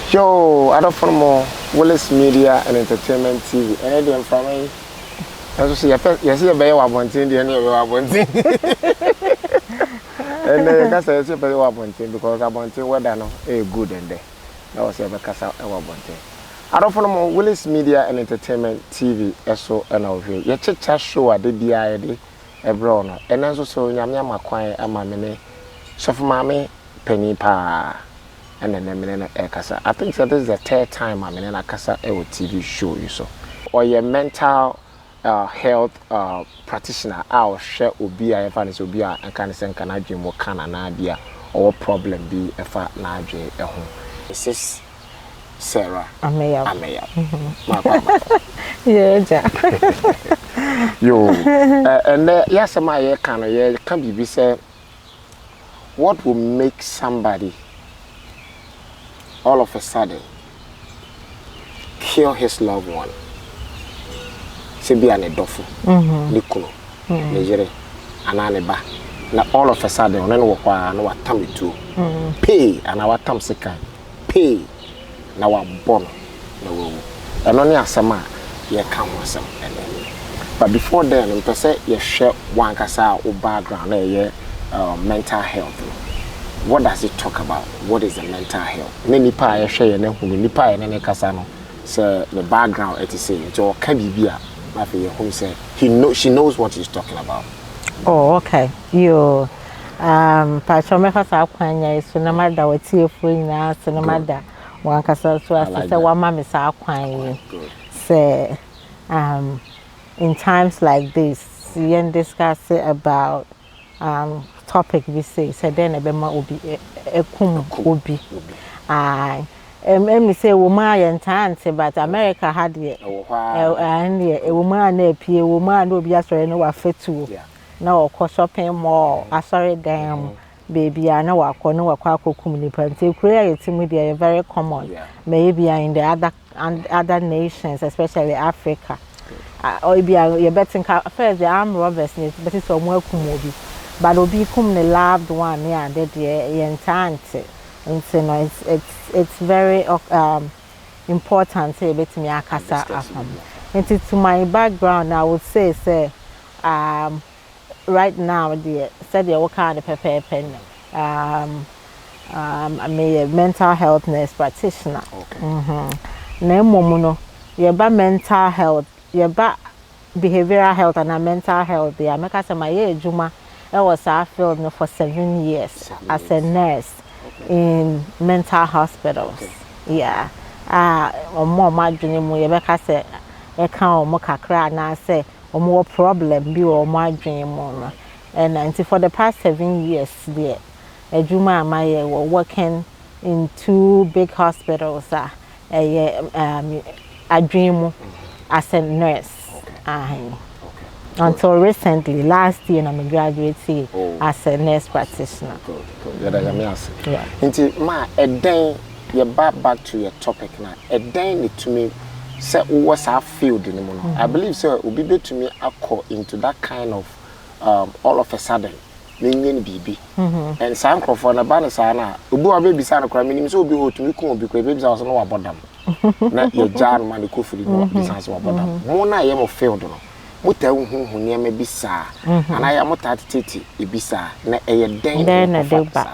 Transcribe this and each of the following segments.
Yo, I don't follow more Willesmedia and Entertainment TV. And then from me, I just see a bear one thing, the other one thing. And then I say, I one thing because I want to weather no a good and day. That was ever cast one thing. I don't follow more Willesmedia and Entertainment TV, SO and over. Your chat show at the DID, a browner, and also so Yamma Quine and my mini. So for mammy, penny pa. And then Ekasa. I think that this is the third time I'm in a Kasa TV show you so. Or your mental health practitioner, I'll share Ubia if I is Ubia and can send Canadian more can Nadia or problem be if I Nadia at home. This is Sarah. Amaya. Yeah, yo. And yes, my can be said. What will make somebody all of a sudden kill his loved one? Sebi ane dofo, nikolo, nejere, ananeba. Na all of a sudden, onene wakwa na watam itu, pay, ana watam sekai, pay, na wabono, na wewu. Eno ni asama, ye come wasam. But before then, you say you share one kasa or background, mental health. What does it talk about? What is the mental health? Many pa share and then pa and kasano. So the background it is saying to Kabibia, who say she knows what he's talking about. Oh, okay. You Pachomeka Saquanya is Sunamada with Tia Sunamada. One kasa so I say one mammy Saquanya. Say in times like this, you discuss about topic we say then a bema will be a kum will be me say woman and tante but America had it and a woman a woman will be as no affect to no co shopping mall sorry damn baby I know I know a community create media very common maybe in the other nations especially Africa or be a betting first the armed robbers but it's a more movie. But obi kum the loved one yeah that yentante and so it's very important say betimi akasa afam. And to my background I would say right now the said the work on the pepe I'm a mental health nurse practitioner. Okay. Na momuno ye ba mental health ye ba behavioral health and mental health they make us my ejuma. I was I filled for 7 years as a nurse in mental hospitals. Okay. Yeah. More my dream we Rebecca said I can't more kakra na say or more problem be or my dream and for the past 7 years there Juma and I were working in 2 big hospitals I dream as a nurse. Okay. Until recently, last year, I'm graduating as a nurse practitioner. Yeah. Into ma, a day you back to your topic now. A day to me, say what's our field in the morning. I believe so. Will be to me I call into that kind of all of a sudden, meaning BB. And some for the banner sana. Ubu a baby sana cry. Meaning so be to me come because babies are no about them. Not your jar man the coffee business about them. Mona I am of field. Muta hu near me bisa and I am not titi ibisa na a den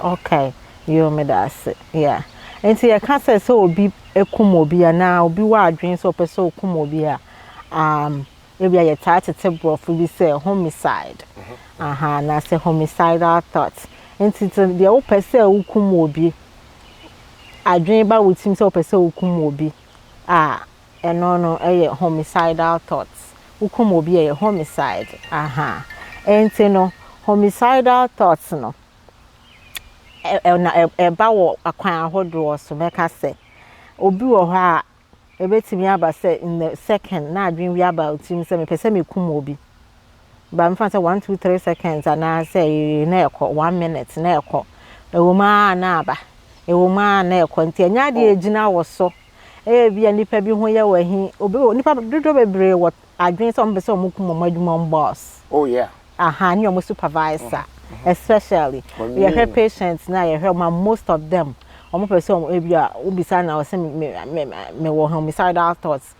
okay you me that yeah and see I can't say so be a kumobia now be what dreams so person kumobia maybe I tired to bro for we say homicide na say homicidal thoughts and it's the open say ukumobi I dream about with him so person ukumobi and no a homicidal thoughts Ukumo be a homicide. And no homicidal thoughts no. A bow a quite hold so make us say. Obi or her a bit me about say in the second now dream we about him say me person kumobi. But I'm fancy 1, 2, 3 seconds and I say near 1 minute near call. A woman naba. A woman near continue the Gina was so. Be a nipa bi ho ye wa hi obi nipa dodo bebre what adwen some be some mukum boss. Oh yeah. Ni omo supervisor especially we have patients now you hear most of them omo person ebia obisa na o say me wo homicidal thoughts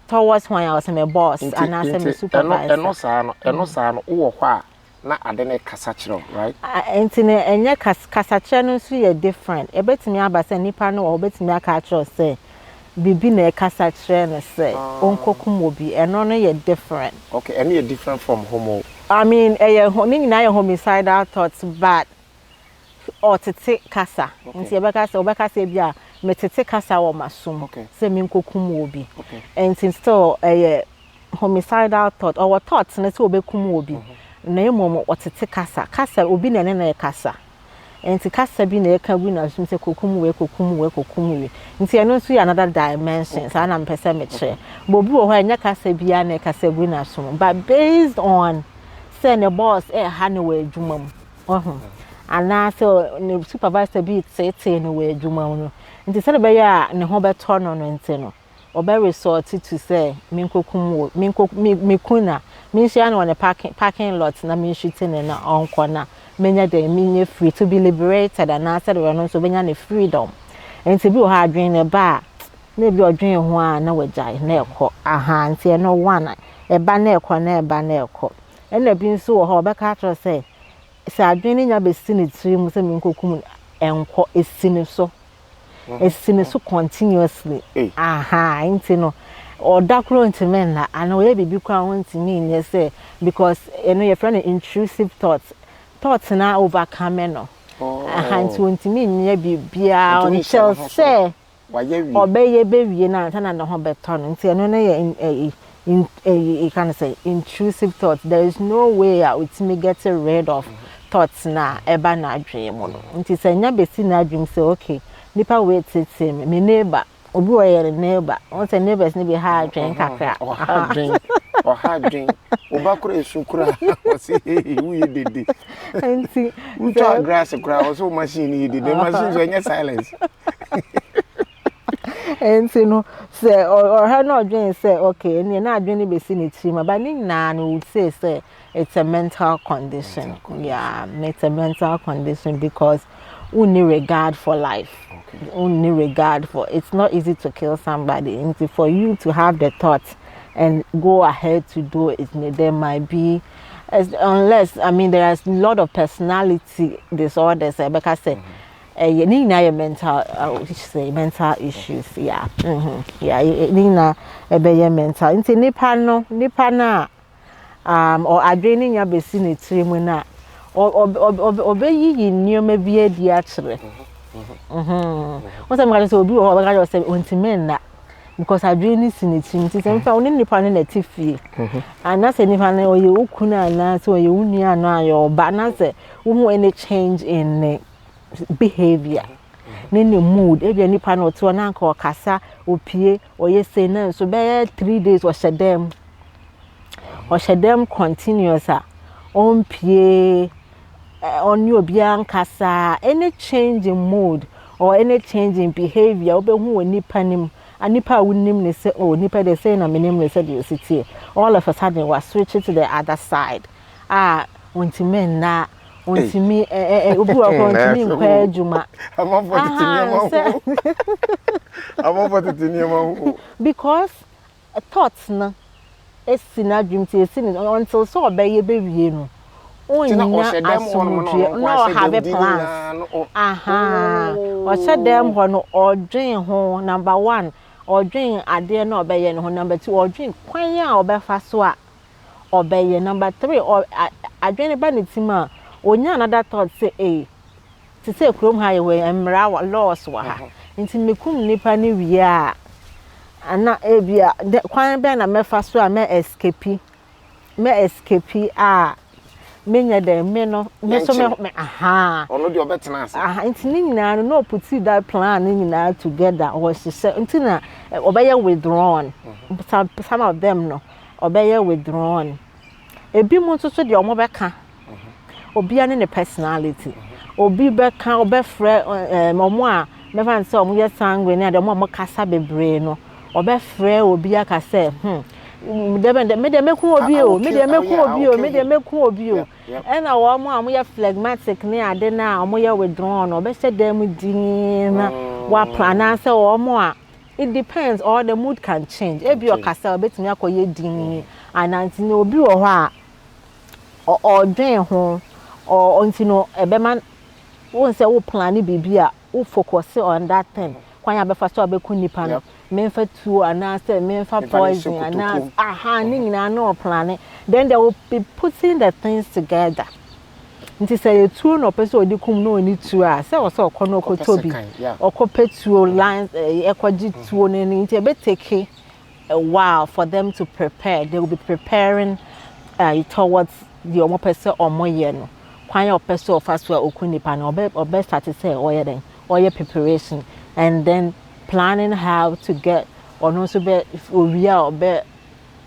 towards when I was my boss and I say my supervisor. Eno sa no wo ho a na ade na kasa kire, right? Entine enye kasa kire no so ye different. E betimi aba say nipa no wo betimi aka kire say bibi na kasa kire no say onkokum obi eno no ye different. Okay, eno ye different from homo. I mean, ni na ye homicidal thoughts but or tete kasa. Nti e beka say bia me tete kasa wo masum. Say me nkokum obi. And still homicidal thought or thoughts na say obekum obi. Na emom o tete kasa obi na na kasa. Nti kasa bi na eka bi na sum say kokum we. Nti eno so another dimension. Sa na mpese me kire. But obi wo ho enya kasa bia na kasa bi na sum. But based on say the boss ha na we adwuma mu. And now so the supervisor be tete no we adwuma mu no. Nti say be ya ne ho beto no nti no. Obe resort to say minkokum mikuna minhia na on the parking lot na min shooting na onko na menya dey minye free to be liberated and na said we no so benya ne freedom. Nti bi o ha adwen ne ba na bi odwen ho a na wajai na ekọ aha nti e no one e ba na ekọ na e ba na ekọ na bi nso wo ha obeka tro say sa adwen ni nya be sini tiri mu say minkokum enko esini so esini so continuously aha nti no or dakro ntime na and we bibi kwa ntime nye say because you know your friend intrusive thoughts na overcome no aha nti ntime nye bibia until say obeye bewie na ntana na ho beto no nti eno na you can say intrusive thoughts. There is no way I would me get rid of thoughts na eba na dream no nti say nya besi na dream say okay nipa wait tete me neighbor obi wo ye neighbor on say neighbors ni be hard drink kakra hard drink obakura esukura o say who ye dede nti uta grass kura o so machine ye dede machine so nya silence nti no say or her no dream say okay ni na dream ni be si ni tiri ma ba ni na no would say it's a mental condition. It's a mental condition because only regard for life. Only regard for it's not easy to kill somebody. And for you to have the thoughts and go ahead to do it, there might be unless I mean there is a lot of personality disorders because you need mental issues. Nina mental. Into nipa na or adrenaline ya besi ne tiri mu na obeyi nneoma bi adi akere wọ́n say me say obi o ga say ontime na because adrenaline si ne tiri nti say mfa oni nipa ne na tifie and na say nipa na oye okuna na say oye unua na ayo ba na say wo any change in behavior ne mood e bia nipa na oto na nka okasa opie oye say na so be 3 days o shedem continuous on pie on your biankasa any change in mood or any change in behavior obehu nipa nim anipa wunim ne say oh nipa dey say na menim ne say dey city all of a sudden we switch to the other side ontime na ontime obi wa ontime nkwa adwuma because thoughts na esina dream ti esina until so obeye bewie no onya asomdwe no have plans o se dem ho no odwen ho number 1 odwen ade na obeye no number 2 odwen kwan a obefa so a obeye number 3 adwen ba ne tima onya another thought say ti say krom ha ye we emra laws wa ha nti mekum nipa ne wie a ana ebia kwan be na mefa so a me escape menya de me no me so me ono de obetena ase nti ni nyina no put that plan ni nyina together or she say nti na obeye withdrawn some of them no obeye withdrawn ebi mo so de omo beka obi ane ne personality obi beka obefre omo a me fan say omo ye sanguine na de omo kasa bebre no obefre obi aka say me de meku obi o me de meku obi o me de meku obi o e na wo mo amoye phlegmatic ne ade na amoye withdrawn no be se dem din na wa plan answer wo mo a it depends or the mood can change ebi okasa obetumi akoye din ananti ne obi wo ho a or dwen ho or ntino ebema won say wo plan bibia wo focus on that thing kwanya be fa so abeku nipa no memfa tuo anase memfa poison anase aha ni nyina no plan then they will be putting the things together nti say you tuo no person odi kum no oni tuo a say wo so okono okotobi okopetuo lines ekogi tuo ne nti be take a while for them to prepare. They will be preparing towards the omo person omoye no kwanya opeso ofaso okunipa na obe start to say oye preparation and then planning how to get or no so be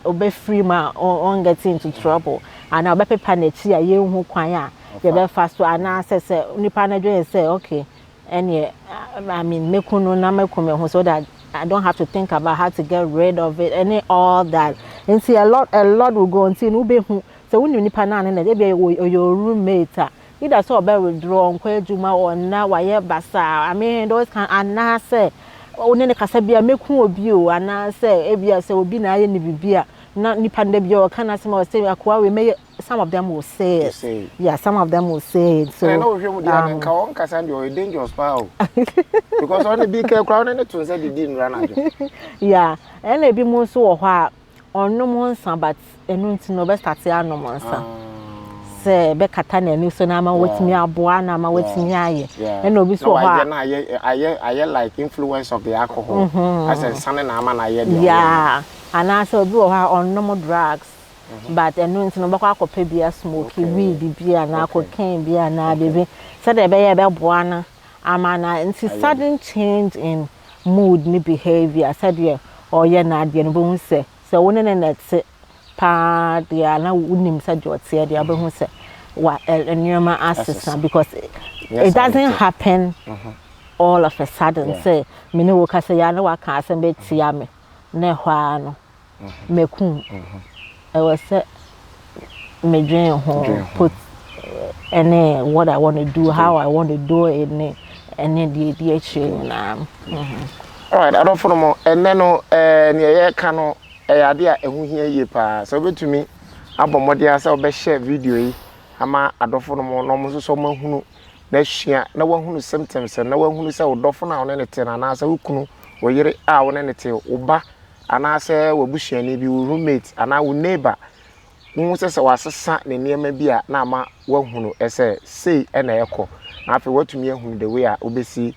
obe free ma on get into trouble and obe prepare na chi a ye hu kwanya ye be faso ana say nipa na dwen say okay any I mean mekuno na mekume hu so that I don't have to think about how to get rid of it and all that and see a lot will go and see no be hu so when you nipa na na dey be your roommate either so be withdraw nkwa adwuma or na waye basa I mean those can ana say oni ne kasa bia meku obi o ana say ebia say obi na aye ni bibia na nipa nda bia o kana say ma say akwa we may some of them will say it. Yeah, some of them will say it. So I know him dey nka won kasa dey o dangerous pa o because on the big crowd na to say the din run ajo yeah and e bi mo so wo ho a onno mo nsa but enu nti no be start anom nsa say be kata na enu so na ma wetimi aboa na ma wetimi aye and obi so ho a na aye like influence of the alcohol as a son na ama na aye yeah and also obi ho a onno mo drugs but enu nti no be kwa akopa bia smoke weed bia na cocaine bia na bebe say dey be boa na ama na nti sudden change in mood ni behavior said ye or ye na de no be say so won ne net pa de na unim sa jote de abe hu say wa enema assistant because it doesn't happen all of a sudden say me no ka say ya na wa ka asem be tia me na hwa no meku I was me dream home put any what I want to do how I want to do it and then the action all right I don't follow more and then no near cano idea who hear ye pa so betumi abomodia say obe share video yi ama adofo no mo no so mahunu na hia na wahunu symptoms na wahunu say odofo na one ne te na na say wukunu wo yire a one ne te uba ana say wabusuani bi wo roommate ana wo neighbor wo say wasesa ne niema bi a na ama wahunu say na ekọ na afi watumi ahunu the way a obesi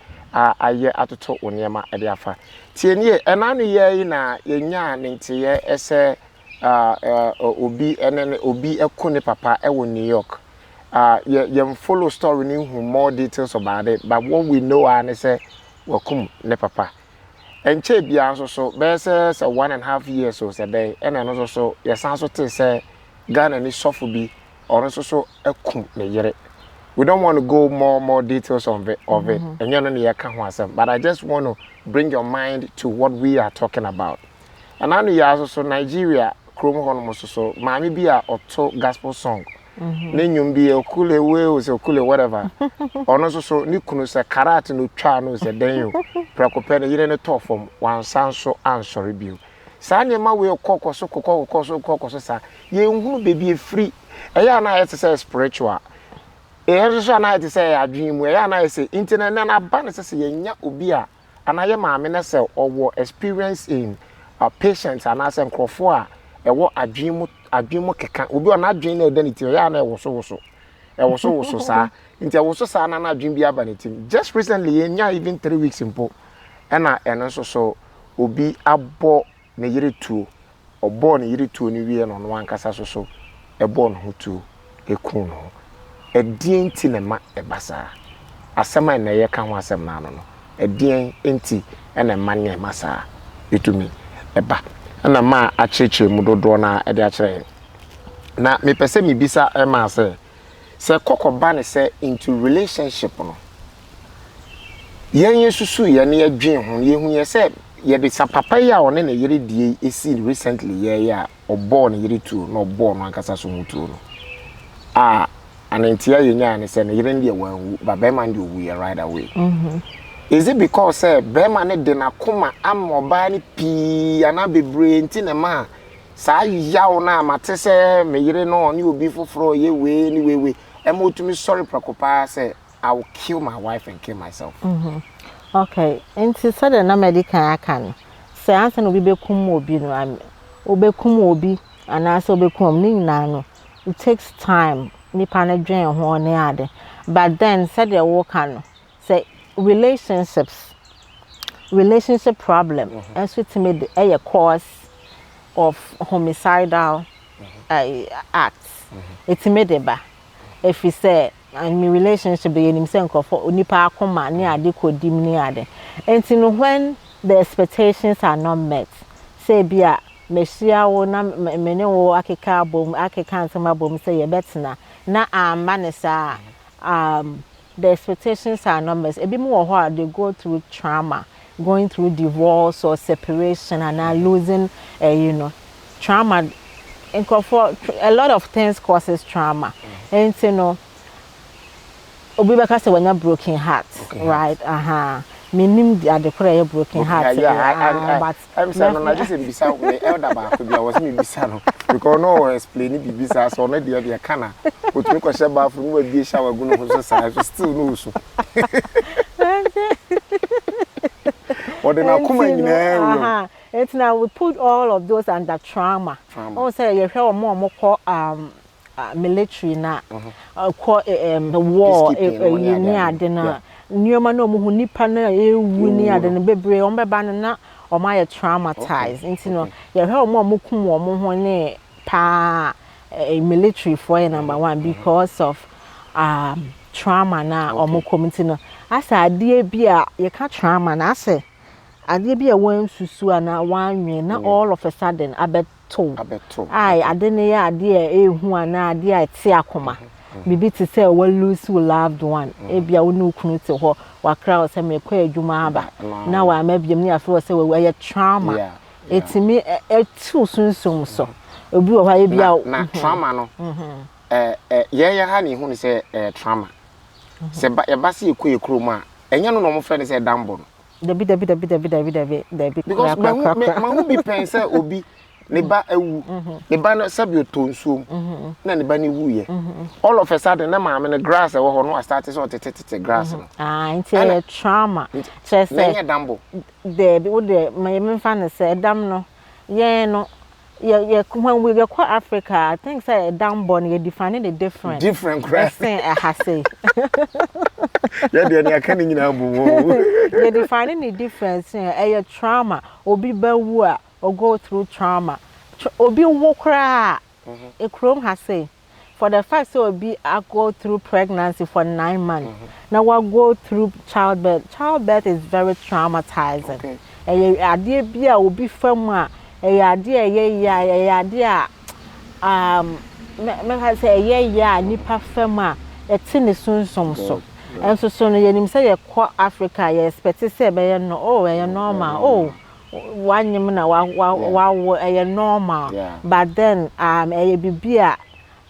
aye atoto oniema ede afa tie nie ena no ye na yenya ne nteye obi ene obi ekone papa ewo New York yem follow story ni hu more details about it but what we know are say wakum ne papa enche bia so be say 1.5 years so say dey ena no so yesan so te say Ghana ni sofo bi or so ekum ne yere. We don't want to go more details of it and you know but I just want to bring your mind to what we are talking about. And I know also Nigeria Chrome Honomo so Mami be a auto gospel song. Nenyum be okule we o se okule whatever. Ono so ni kunu se karate no twa no se den yo. Prekope ne yire ne to form wan sanso answer review. Sa nyema we kokoso sa ye nhunu bebi free. Eya na it say spiritual. So na it say adwin mu eya na say internet na ba na say yenya obi a anaye maame na say owo experience in patients and as nkrofo a ewo adwin mu keka obi ona adwin na odaniti eya na ewo so sa nti ewo so sa na adwin bi aba netim just recently yenya even 3 weeks impo na eno so obi abo na yire tuo obo na yire tuo ni wie no no ankasa so ebo no ho tuo ekun no edien ti ne ma ebasa asema na ye ka ho asem na no edien enti na ma ne masa etumi eba na ma acheche mu dodo na ede akere na me pese me bisa ma se kokoba ne se into relationship no yen yesusu ye ne adwen ho ye hu ye se ye de sa papa ya one na yere die esi recently ye ya oborn yere tu no oborn ankasa so mutu no anentia yenya ne se ne yere ndie wanwu ba be man de owu ye right away. Is it because say be man ne de na koma amoba ne pi ana bebre nti ne ma sa yawo na mate se me yere no ne obi foforo ye we ni we emo tumi sorry preocupa say I will kill my wife and kill myself. Okay, nti said na medical akan say answer no be kum obi no am obekum obi ana say obekum ni na no it takes time nipa na dwen ho ne ade but then said the work no say relationship problem and so to me the cause of homicidal acts it made it ba if you say and my relationship be him say nkofo onipa akoma ne ade kodim ne ade enti when the expectations are not met say bia mehia wo na mene wo akeka bom akeka nsema bom say ye betena na amanesa the expectations are not met ebi mo ho they go through trauma going through divorce or separation and losing trauma nkofo a lot of things causes trauma enti obi beka say when you broken heart right meaning the prayer broken heart but I'm saying no just bisa me elder ba ko bia was me bisa no because no explain it bisa so no dey kana otumi ko she ba furu we bi shower gu no so say still no so what na kuma nyina it's now we put all of those under trauma. Oh say you hear more call military na call the war ni ade na nyoma no mu nipa na ewu ni ade na bebre on beba na o ma ye traumatized into no you hear more kum wo mo ho ne pa military for number one because of trauma na o mo community no asa ade bia ye ka trauma na ase ade bia wan susu ana wanwe na all of a sudden abeto ai ade ne ya ade ehu ana ade a ti akoma bibi ti say we lose loved one e bia wonu kunu ti ho wakra o say me kwa adwuma aba na wa mabiem ni afi o say we trauma etimi etu sunsun so obi wo ha e bia na trauma no ye ha ni hu ni say trauma se ba ye ba se ekọ ekrom a enya no mo frɛ ni say dambo no David because ma who be pen say obi ne ba ewu ne ba no sabi otonsuom na ne ba ne wuye all of a sudden na ma me grass e wo ho no start so tete grass no into trauma just say dambo there be would my memfa ne say dam no ye no when we go Africa I think say dambo no you define the different grass say say yeah dey na kan nyina bumo you define the difference trauma obi ba wu a or go through trauma obi wo kra e krom ha say for the fact so obi go through pregnancy for 9 months now we go through childbirth is very traumatizing ade bia obi fam a ade ade a me ha say nipa fam a etine sunsom so and so no yenim say ye kwa Africa ye expect say be no ye normal one na wa normal but then bibia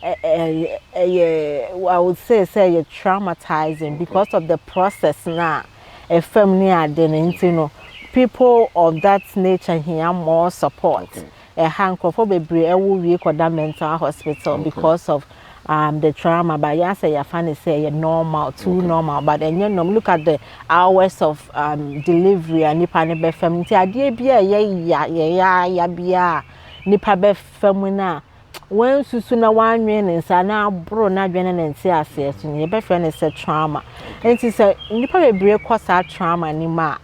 I would say you're traumatizing because of the process now a family identity people of that nature here more support a handful bebre we could mental hospital because of the trauma but yes say funny say normal too normal but then look at the hours of delivery and nipa ne be fam ti ade bia ya bia nipa be fam na when susu na wanwe ne nsa na abro na dwene ne nti ase so ne be friend say trauma enti say nipa bebre cause trauma ni ma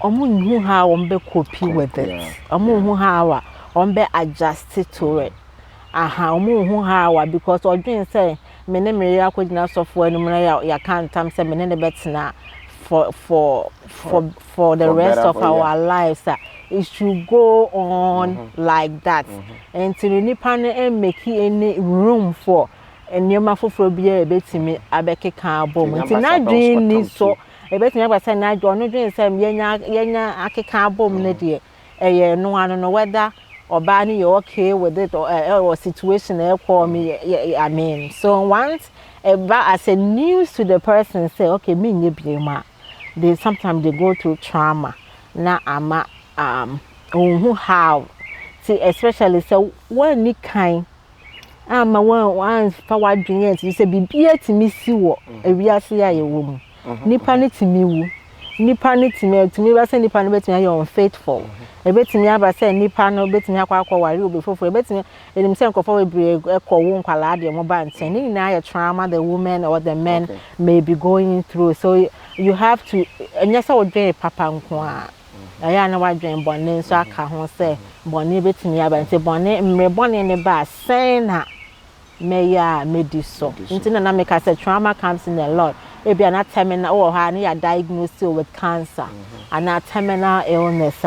omunhu ha won copy with it omunhu ha won be adjust to it omunhu ha because odwen say me ne me yakogina sofo anu na ya can't say me ne betena for the rest of our lives it should go on like that and to nipa no make any room for enyema foforo bia ebetimi abekeka abom nti na dream ni so e betimi aba say na adwo no dwen say yenya akeka abom ne de no ano no whether oba ni you okay with it or situation call me I mean so once as a news to the person say okay me nye biema they sometimes they go through trauma na ama who how see especially so when ni kind ama one fa wadwen yet you say bibia timi si wo ewiase ya ye wo mu nipa ne timi wu nipa ne timi ba say nipa no betimi aye unfaithful ebetimi aba say nipa no betimi akwa wari obefofo ebetimi enim say nkofo webre ekwo nkwala de mo ba nten ni na ye trauma the woman or the men may be going through so you have to nyasa odwen papa nko a aya na wadwen bonne so aka ho say bonne betimi aba nte bonne mre bonne ne ba sen na meya mediso ntina na make say trauma comes in a lot maybe an terminal or ha na diagnosed with cancer and terminal illness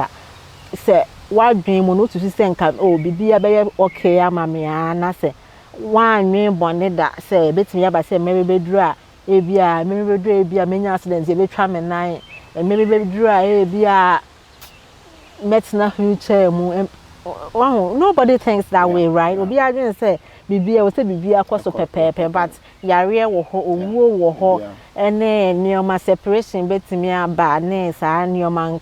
say wadwen mo no to say nka oh bibia be okay ama me na say wanwen bonne da say betimi aba say me beduru a ebia me beduru ebia menya accident e betwa me nan me beduru a ebia metina future mu nobody thinks that way right obi adwen say bibia we say bibia kwaso pepepe but yare wo ho owuo wo ho ene nioma separation betimi aba ne sa nioma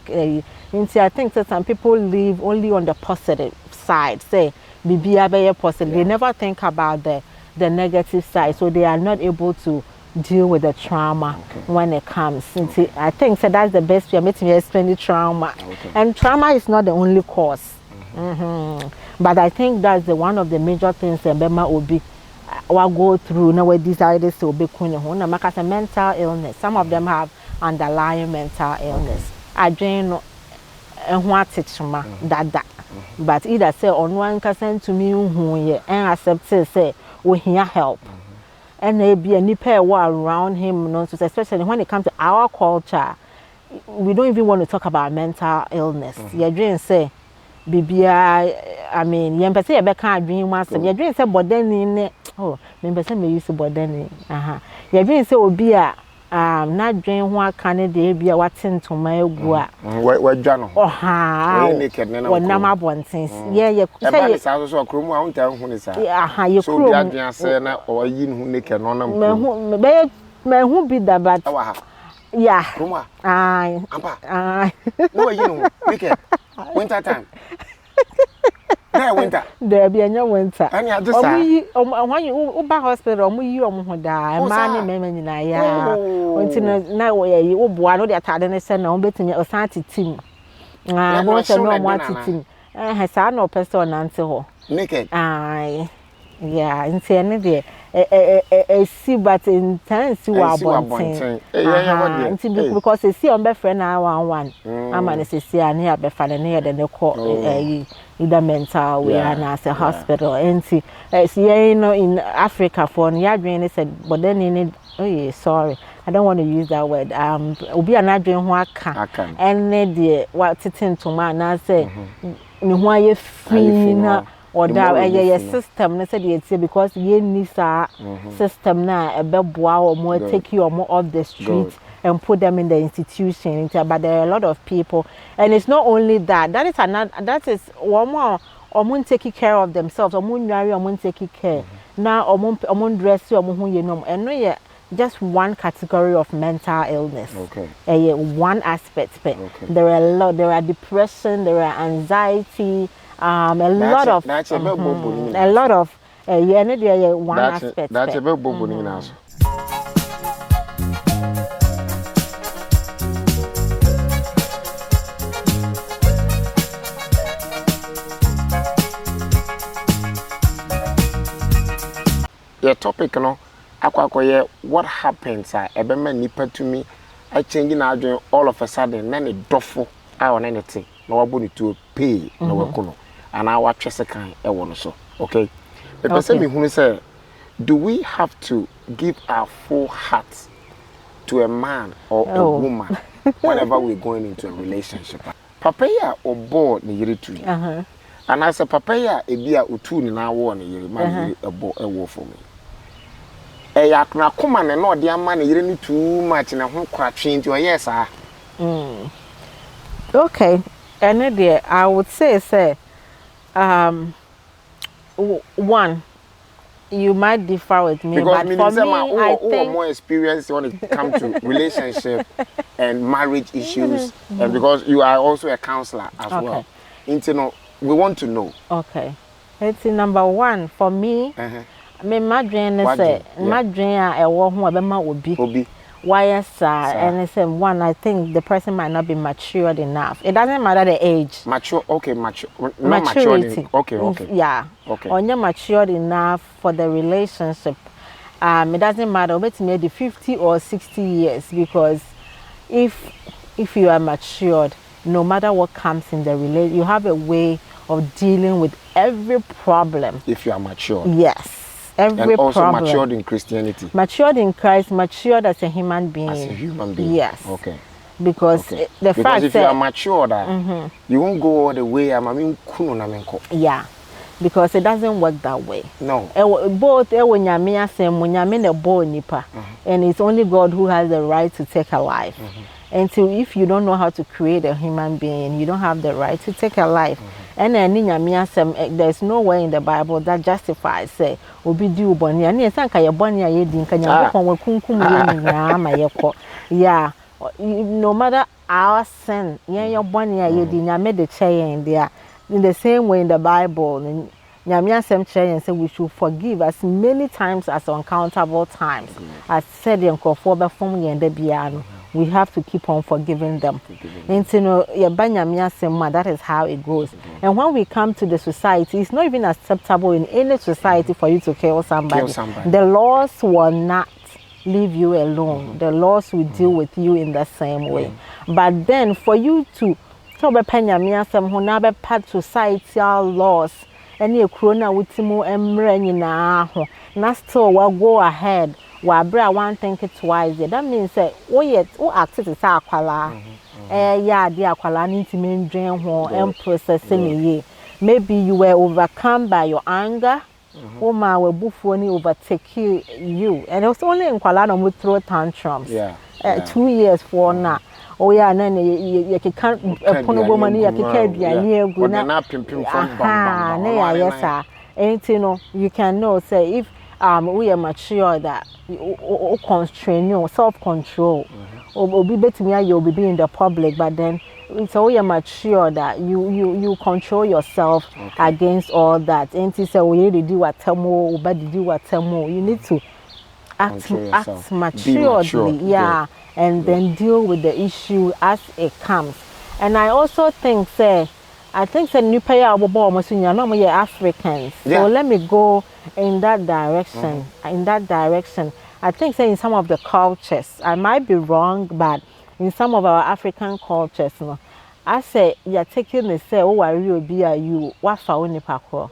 nti I think that some people live only on the positive side say bibia be positive they never think about the negative side so they are not able to deal with the trauma when it comes nti I think so that's the best way betimi explain the trauma and trauma is not the only cause but I think that's one of the major things Bema Obi will go through now we decided to be a mental illness. Some of them have underlying mental illness. I dream what it's that but either say on one person to me who and accept say we hear help and maybe any pair around him especially when it comes to our culture we don't even want to talk about mental illness. Your dream say bibia I mean yempe say be kan adwen mu asem ye dwen say bodani ne oh membe say me use bodani ye dwen say obi a na dwen ho aka ne de bia watentoma egu a wadwa no we naked ne na wonam abonten ye say ye sa so kromu a wonta hu ne sa ye so bi adwen ase na o yi ne hu naked no na me hu bi da but yeah kromu ai ampa no yi ne hu naked winter time na winter there be anya winter ani adisa when you uba hospital omu yi omu ho da ma ne mema nyina ya onti na wo yi wo boa no de atade ne se na on betimi o san titim wo se no mo atitim sa na o person nante ho naked ai yeah nti ene de see but intense wa bonten nti because see on be friend na 11 ama ne see ani ya be fa ne de ne ko either mental we are na a hospital nti see you know in Africa for yadwen said but then in oh sorry I don't want to use that word obi anadwen ho aka ene de wa titintoma na say ne ho aye fina or that system na said it because ye nisa system na ebeboa or more take you or more off the street and put them in the institution but there are a lot of people and it's not only that is another that is one more or taking care of themselves or marry or taking care now or dress you or you know and no just one category of mental illness one aspect there are a lot there are depression there are anxiety a lot of yeah one aspect that's a bit bobo ni na so the topic no akwakoye what happens ebe ma nipa tumi I change na adwen all of a sudden na ne dofo a ona ne te na wabo ne to pay na wakono ana wa twese kan e wo no so okay the person me hunu say do we have to give our full heart to a man or a woman whenever we're going into a relationship papa ya obo ne yire tu and as a papa ya e bia otu ni na wo ne yire man yire ebo e wo for me ya na koma ne no de ama ne yire ni too much na ho kwatwe nti o yes ah. Okay, and there I would say one, you might differ with me, because but for me, I think more experience when it comes to relationship and marriage issues, and because you are also a counselor as well. We want to know. Okay, it's number one for me. Me madren say madren a ewo ho abema obi. Why sir? And I said one, I think the person might not be matured enough. It doesn't matter the age. Mature, okay, mature. Not maturity. Okay. Yeah. Okay. When you're matured enough for the relationship, it doesn't matter whether maybe 50 or 60 years, because if you are matured, no matter what comes in the relationship, you have a way of dealing with every problem. If you are mature. Yes. Every and also problem. Matured in Christianity. Matured in Christ, matured as a human being. As a human being. Yes. Okay. Because the fact if you are mature, you won't go all the way. Yeah. Because it doesn't work that way. No. Both and it's only God who has the right to take a life. And so if you don't know how to create a human being, you don't have the right to take a life. And there's nowhere in the Bible that justifies say obi di uboni ani esanka ye boni aye di nka nyakopon we kunkum ye nyina ma ye ko. Yeah, no matter our sin, ye boni aye di nyame de chain there. In the same way in the Bible, nyame asem chain say we should forgive as many times as uncountable times. As said in nkofo be fom ye nda bia no. We have to keep on forgiving them. And that is how it goes. And when we come to the society, it's not even acceptable in any society for you to kill somebody. The laws will not leave you alone. The laws will deal with you in the same way. But then for you to societal laws, any corona witimu emre na still will go ahead. One think it twice. That means that act it is akwala. Yeah, the akwala need to maintain and processing. Maybe you were overcome by your anger. Oma will buffoni overtake you. And it was only in Kwala would throw tantrums. 2 years for now. Oh yeah, and then you can't put no money. You can't be a near good. Yes, sir. And you can know say if we are mature that constrain you, self-control. Or be better me you'll be in the public, but then it's all you're mature that you control yourself against all that. And to say we need to do what tell more, but do what tell more. You need to act maturely, yeah, and then deal with the issue as it comes. And I also think new pair almost in your Africans. So let me go in that direction. I think in some of the cultures, I might be wrong, but in some of our African cultures, I say you're taking the say, oh, I will be you. What for only pakro?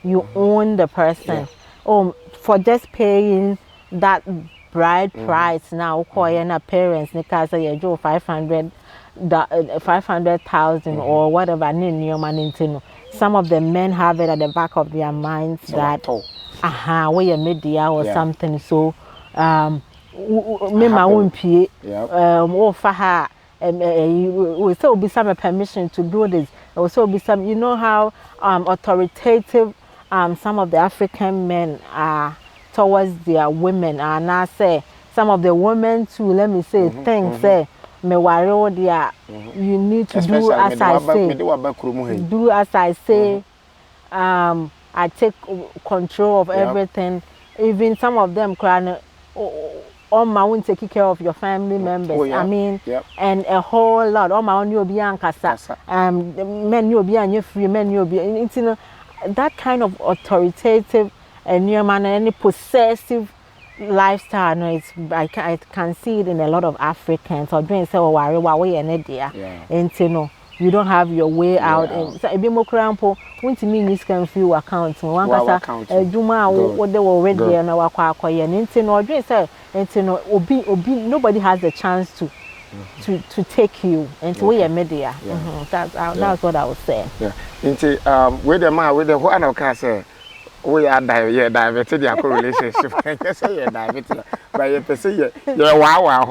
You own the person. Oh, for just paying that bride price now, calling a parents, because you do 500,000 or whatever. Some of the men have it at the back of their minds that we are media or something. So me my own pay for her will still be some permission to do this. Also be some, you know how authoritative some of the African men are towards their women, and I say some of the women too, let me say things say me worry dia you need to do as I say. Do as I say. I take control of everything. Even some of them crying on my own taking care of your family members. I mean, and a whole lot. On my own you'll be ankasa. Men you'll be and you free men you'll be that kind of authoritative and any possessive lifestyle. No, I can see it in a lot of Africans. Or doing so worry and and you don't have your way out. And so be more crampo when to mean this can feel account one kasa juma what they were already and our kwakoye and or doing so and obi nobody has the chance to take you into we media. That's what I would say. With the man with the one of say we are diverted the relationship. Yes, you're diverted. But you say you're wow,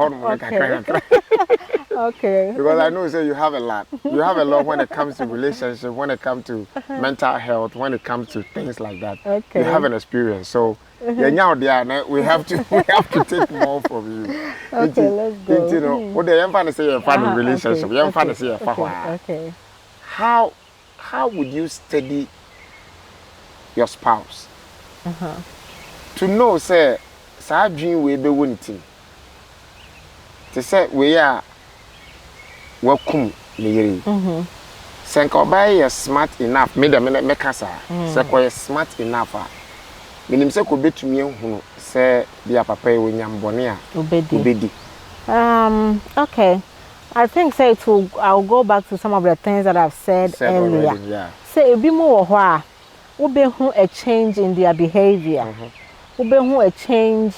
Okay. because I know say you have a lot. You have a lot when it comes to relationship, when it comes to mental health, when it comes to things like that. Okay. You have an experience. So we have to take more from you. Okay, let's go. You know, what they emphasis say a family relationship. You emphasis say okay. How would you study your spouse? To know say sa dream we be wonti. To say we are welcome ni yiri. Senko ba smart enough. Me dem me kasa. Se ko smart enough a. Minim se ko betumi ehunu se dia papa e wonyam bone a obedi. Okay. I think I'll go back to some of the things that I've said earlier. Already, yeah. Say be more wha ube a change in their behavior. Ube a change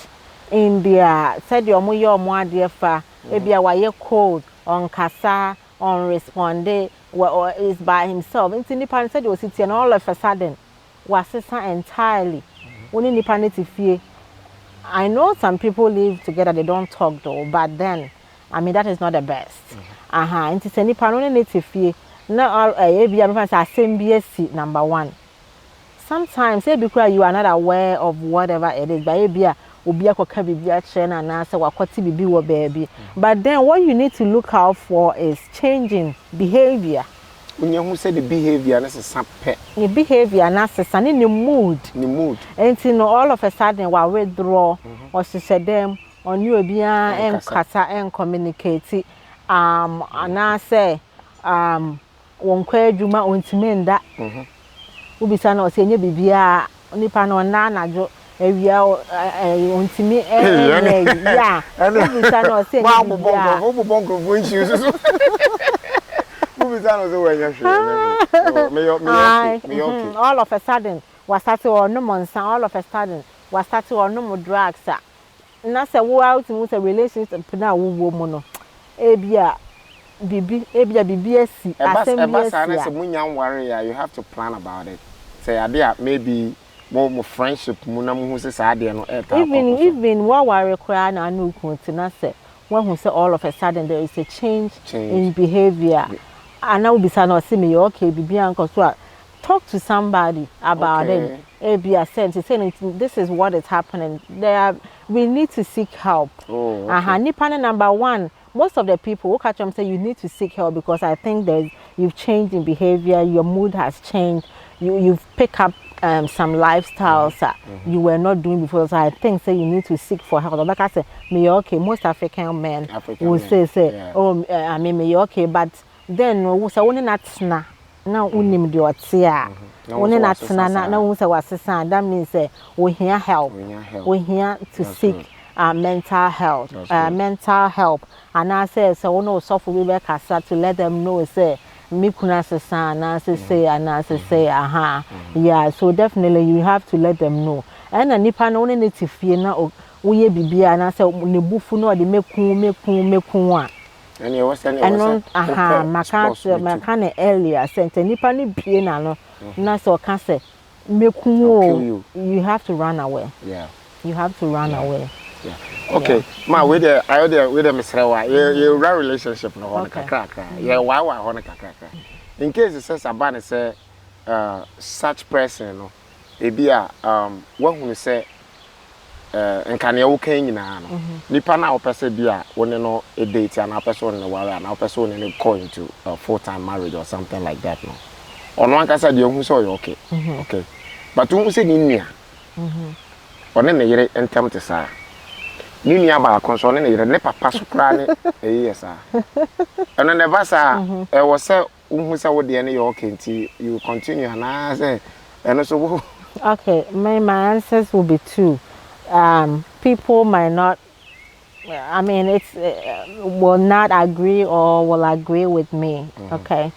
in their said your mo dear fa maybe a cold on kasa on responde or is by himself. Into nipa said was it and all of a sudden was entirely. Only nipa to fear. I know some people live together, they don't talk though, but then I mean that is not the best. Into say nipa no need to fear. Now be number one. Sometimes because you are not aware of whatever it is, but but then what you need to look out for is changing behavior. When you say the behavior, that's a sample. The behavior, that's in the mood. The mood. And you know, all of a sudden, while withdraw, or she said them on you be and kasa and communicate. And I say, one juma untimen that. Ubisa no say bibia nipa no na najo ewia ontimi yeah ubisa no say bibia bongo bonchu so ubisa no say when you all of a sudden was started on no monsa all of a sudden was started on no drugs na say wo out mu say relationship na wo mu no ebia bibi si you have to plan about it. Say idea maybe more friendship even what worry cry na no kuntina say when who say all of a sudden there is a change. In behavior and now be say no see me okay bibi anko so talk to somebody about it. Be a sense saying this is what is happening there. We need to seek help. Nipa number one. Most of the people who catch them say you need to seek help because I think you've changed in behavior, your mood has changed, you've picked up some lifestyles that you were not doing before. So I think say you need to seek for help. Like I said, me okay. Most African men will say oh I mean me okay, but then we say only not na unim the otia. Only not na we say wasisa. That means we hear help. We hear to seek. Mental health, mental help, and I say so no suffer we be kasa to let them know say me kuna sesa na say yeah, so definitely you have to let them know. And nipa no need to fear na we bibia na say ne bufu no de meku a and you was makane earlier sent nipa ni bie na no na so ka say meku you have to run away. Yeah, you have to run away. Yeah. Okay. Ma with the Mr. You relationship no one kakra. Yeah, why one kakra. In case it says abane say such person no ebia one who say nka na wo kan nyina no nipa na wo pese bia woni no a date and a person no wala na person no go into a full-time marriage or something like that no. Ono anka say de hu so okay. Okay. But who say ni nia. One na yire entem te sa. Ni nia ba konso ne yire ne papa so kra ne yes ah. And never sa e wo say who say wo de ne okay nti you continue na say and so okay, my answers will be two. People might not, I mean, will not agree or will agree with me. Okay,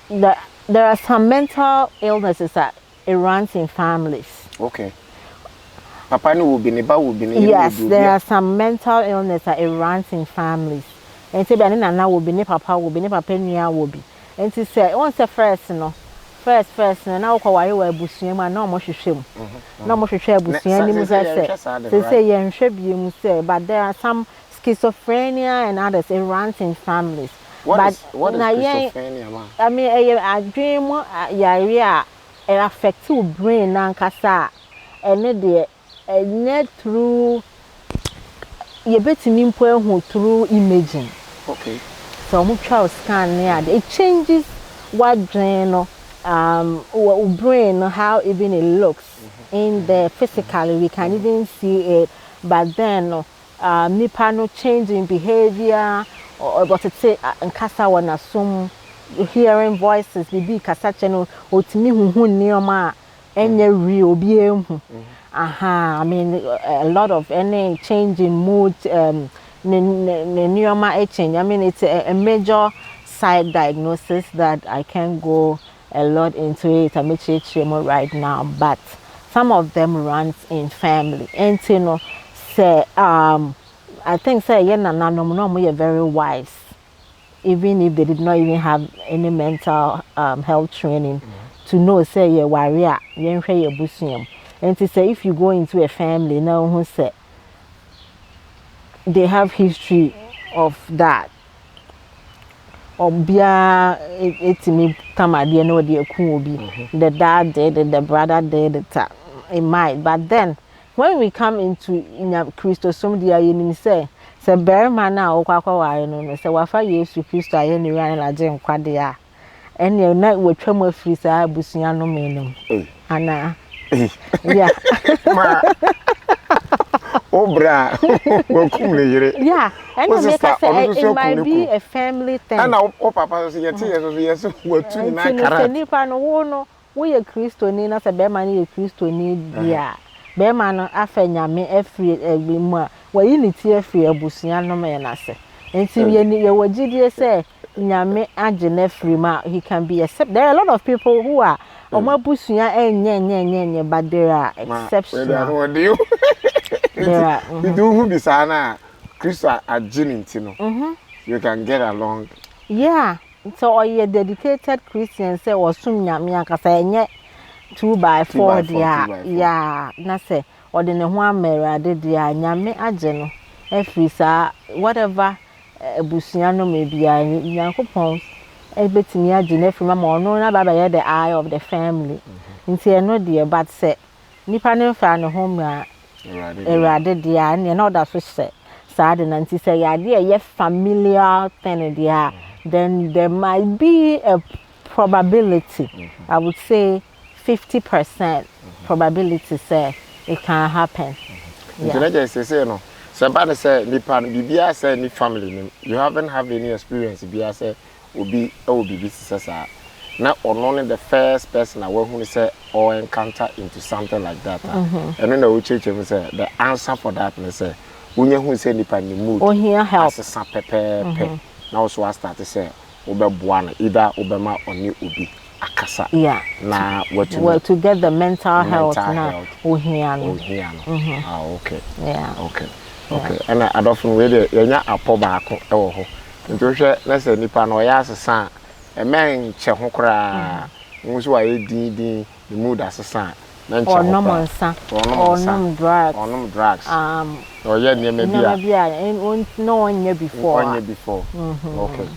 there are some mental illnesses that it runs in families. Okay. Papa no will be neighbor will be yes, there are some mental illness that it runs in families. And say, "Nana will be ne papa will be ne papa niya will be." And to say, once the first first na wo kwa ware wa abusua ma na mo hwehwem na mo hwehwe abusua ni mu say ye nhwe bi mu say but there are some schizophrenia and others it runs in families. What is schizophrenia, ma? I mean, a dream, yarea, it affects your brain, nankasa, and net through you bet me through imaging. Okay. So, mutual scan, yeah, it changes what brain, brain, how even it looks in the physically, we can even see it, but then, nipa no changing behavior. Or what it say and kasa wana some hearing voices bibi kasa cheno otimi huhu nioma enye real bi ehu I mean a lot of any change in mood nioma change. I mean it's a major side diagnosis that I can't go a lot into it. I'm more right now, but some of them runs in family and you know say I think say you're very wise, even if they did not even have any mental health training to know say you're warrior, you're busium. And to say if you go into a family now who say they have history of that. Or bia it me come at the know the cool be the dad did the brother did it might, but then when we come into Christosome dia yin say berma na okwa ware no say wafa Yesu Kristo aye ni ran la je nkwade a ene na wotwam afiri sa abusua no menum ana yeah ma obra wokum ne yire yeah and make us say it might be a family thing and o papa so yeti yeso watu na kara nipa no wo no wo ye Kristo ni na say berma ni ye Kristo ni dia Bema no afa nyame afiri mu a wayi ne ti afiri abusua no me na se enti ye wagidie se nyame age na afiri ma he can be accept. There are a lot of people who are omabusua enye but there are exceptions. There are you do who be sana Christo agini ntino you can get along. Yeah, so you dedicated Christian say osum nyame akasa enye 2x4 dia yeah na say ode ne ho amerade dia nyame age no efisa whatever abusua no me bia nyankopon ebetimi age na efima ma ono na baba ye the eye of the family nti eno dia but say nipa ne fa ne ho ma erade dia na na oda so say sad na nti say ya dia ye familiar thing dia then there might be a probability I would say 50% probability say it can happen. Yeah. Say no. Somebody say nipa bibia say ni family you haven't have any experience bibia say obi sasa. Na ono the first person I who say or encounter into something like that. And then the church say the answer for that me say unye who say nipa ni mood. Oh here help. As a pepe. Now so I start to say obebuana either obema or ni obi. Akasa. Yeah. Na what to get the mental health na ohiano. Ah okay. Yeah. Okay. And I don't we dey yenya apo baako e wo ho. Nti wo hwe na se nipa no ya asesa e men che ho kra. Nso wa edin the mood asesa na nche ho. Onom drugs. Or ye ne me bia. No one before. Okay.